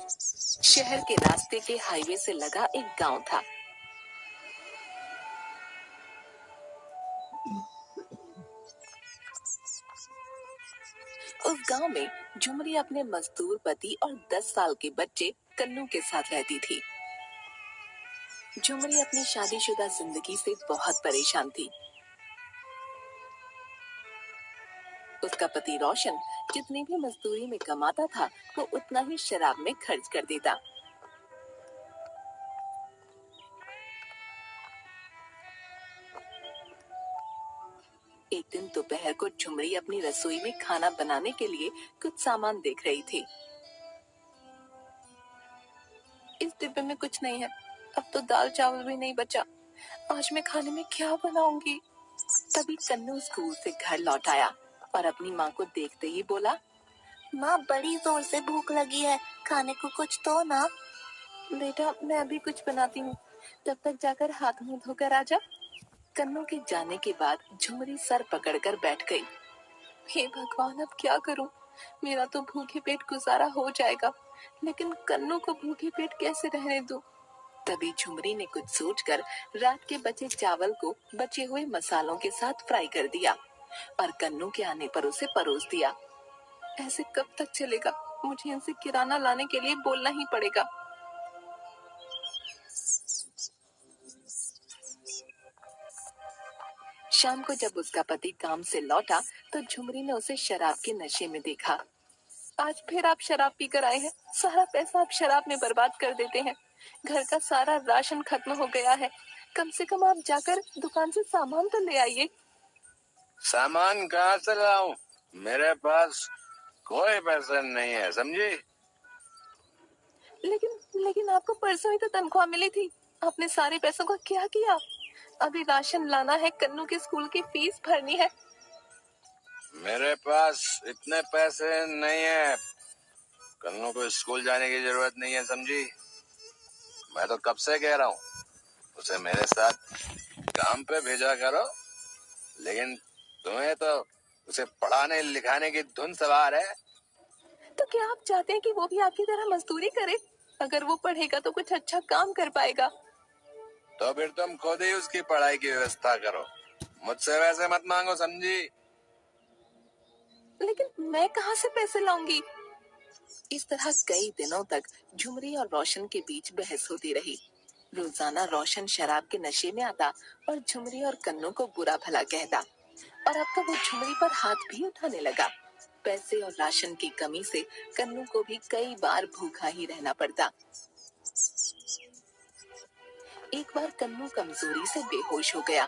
शहर के रास्ते के हाईवे से लगा एक गांव था। उस गांव में झुमरी अपने मजदूर पति और 10 साल के बच्चे कन्नू के साथ रहती थी। झुमरी अपनी शादीशुदा जिंदगी से बहुत परेशान थी। उसका पति रोशन जितनी भी मजदूरी में कमाता था वो उतना ही शराब में खर्च कर देता। एक दिन दोपहर को झुमरी अपनी रसोई में खाना बनाने के लिए कुछ सामान देख रही थी। इस डिब्बे में कुछ नहीं है, अब तो दाल चावल भी नहीं बचा। आज मैं खाने में क्या बनाऊंगी? तभी कन्नू स्कूल से घर लौट आया और अपनी माँ को देखते ही बोला, माँ बड़ी जोर से भूख लगी है, खाने को कुछ तो ना। बेटा मैं अभी कुछ बनाती हूँ, तब तक जाकर हाथ मुंह धोकर आ जा। कन्नू के जाने के बाद झुमरी सर पकड़कर बैठ गई। हे भगवान, अब क्या करूं? मेरा तो भूखे पेट गुजारा हो जाएगा, लेकिन कन्नू को भूखे पेट कैसे रहने दूं? तभी झुमरी ने कुछ सोचकर रात के बचे चावल को बचे हुए मसालों के साथ फ्राई कर दिया और कन्नू के आने पर उसे परोस दिया। ऐसे कब तक चलेगा? मुझे इनसे किराना लाने के लिए बोलना ही पड़ेगा। शाम को जब उसका पति काम से लौटा तो झुमरी ने उसे शराब के नशे में देखा। आज फिर आप शराब पीकर आए हैं। सारा पैसा आप शराब में बर्बाद कर देते हैं। घर का सारा राशन खत्म हो गया है। कम से कम आप जाकर दुकान से सामान तो ले आइए। सामान कहाँ से लाऊं? मेरे पास कोई पैसा नहीं है, समझी? लेकिन आपको परसों ही तो तनख्वाह मिली थी। आपने सारे पैसों का क्या किया? अभी राशन लाना है, कन्नू के स्कूल की फीस भरनी है। मेरे पास इतने पैसे नहीं है। कन्नू को स्कूल जाने की जरूरत नहीं है, समझी? मैं तो कब से कह रहा हूँ उसे मेरे साथ काम पे भेजा करो, लेकिन तुम्हें तो उसे पढ़ाने लिखाने की धुन सवार है। तो क्या आप चाहते हैं कि वो भी आपकी तरह मजदूरी करे? अगर वो पढ़ेगा तो कुछ अच्छा काम कर पाएगा। तो फिर तुम खुद ही उसकी पढ़ाई की व्यवस्था करो, मुझसे वैसे मत मांगो, समझी? लेकिन मैं कहाँ से पैसे लाऊंगी? इस तरह कई दिनों तक झुमरी और रोशन के बीच बहस होती रही। रोजाना रोशन शराब के नशे में आता और झुमरी और कन्नू को बुरा भला कहता, और अब तो वो झुमरी पर हाथ भी उठाने लगा। पैसे और राशन की कमी से कन्नू को भी कई बार भूखा ही रहना पड़ता। एक बार कन्नू कमजोरी से बेहोश हो गया।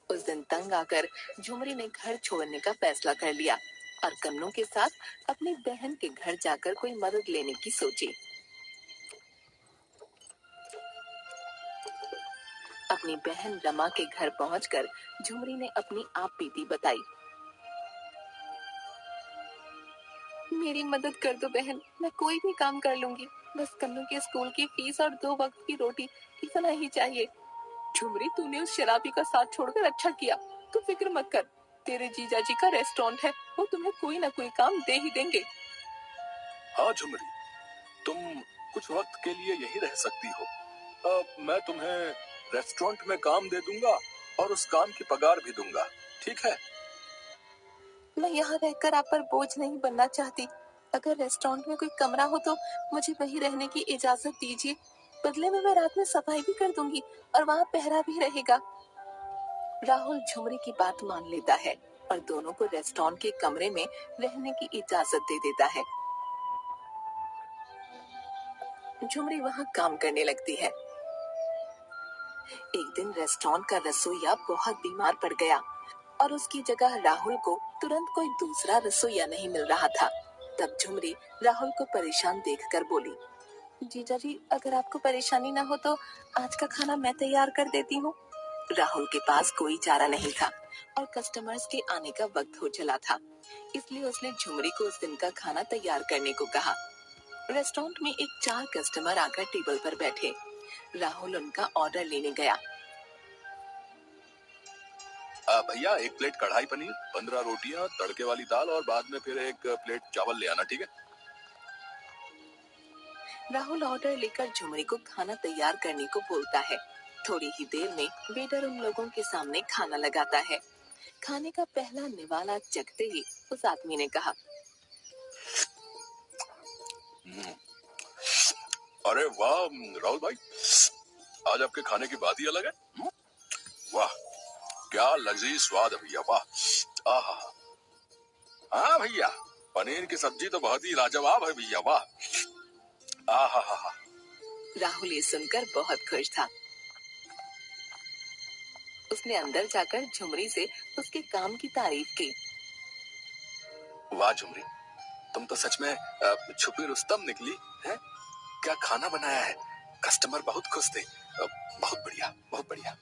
उस दिन तंग आकर झुमरी ने घर छोड़ने का फैसला कर लिया और कन्नू के साथ अपनी बहन के घर जाकर कोई मदद लेने की सोची। अपनी बहन रमा के घर पहुंचकर झुमरी ने अपनी आप बीती बताई। मेरी मदद कर दो बहन, मैं कोई भी काम कर लूंगी। बस कन्नू के स्कूल की फीस और 2 वक्त की रोटी, इतना ही चाहिए। झुमरी, तूने उस शराबी का साथ छोड़कर अच्छा किया। तू फिक्र मत कर, तेरे जीजा जी का रेस्टोरेंट है, वो तुम्हें कोई ना कोई काम दे ही देंगे। हाँ झुमरी, तुम कुछ वक्त के लिए यही रह सकती हो। मैं तुम्हें रेस्टोरेंट में काम दे दूंगा और उस काम की पगार भी दूंगा, ठीक है? मैं यहाँ रहकर आप पर बोझ नहीं बनना चाहती। अगर रेस्टोरेंट में कोई कमरा हो तो मुझे वहीं रहने की इजाजत दीजिए। बदले में मैं रात में सफाई भी कर दूंगी और वहाँ पहरा भी रहेगा। राहुल झुमरी की बात मान लेता है और दोनों को रेस्टोरेंट के कमरे में रहने की इजाजत दे देता है। झुमरी वहाँ काम करने लगती है। एक दिन रेस्टोरेंट का रसोइया बहुत बीमार पड़ गया और उसकी जगह राहुल को तुरंत कोई दूसरा रसोइया नहीं मिल रहा था। तब झुमरी राहुल को परेशान देखकर बोली, जीजा जी, अगर आपको परेशानी ना हो तो आज का खाना मैं तैयार कर देती हूँ। राहुल के पास कोई चारा नहीं था और कस्टमर्स के आने का वक्त हो चला था, इसलिए उसने झुमरी को उस दिन का खाना तैयार करने को कहा। रेस्टोरेंट में एक 4 कस्टमर आकर टेबल पर बैठे। राहुल उनका ऑर्डर लेने गया भैया 1 प्लेट कढ़ाई पनीर, 15 रोटियां, तड़के वाली दाल और बाद में फिर 1 प्लेट चावल ले आना, ठीक है? राहुल ऑर्डर लेकर झुमरी को खाना तैयार करने को बोलता है। थोड़ी ही देर में वेटर उन लोगों के सामने खाना लगाता है। खाने का पहला निवाला चखते ही उस आदमी ने कहा, अरे वाह राहुल भाई, आज आपके खाने की बात ही अलग है। वाह, क्या लजीज स्वाद है भैया, वाह। आहा, हाँ भैया, पनीर की सब्जी तो बहुत ही लाजवाब है भैया, वाह। आहा हा हा। राहुल ये सुनकर बहुत खुश था। उसने अंदर जाकर झुमरी से उसके काम की तारीफ की। वाह झुमरी, तुम तो सच में छुपी रुस्तम निकली है। क्या खाना बनाया है, कस्टमर बहुत खुश थे। बहुत बढ़िया, बहुत बढ़िया।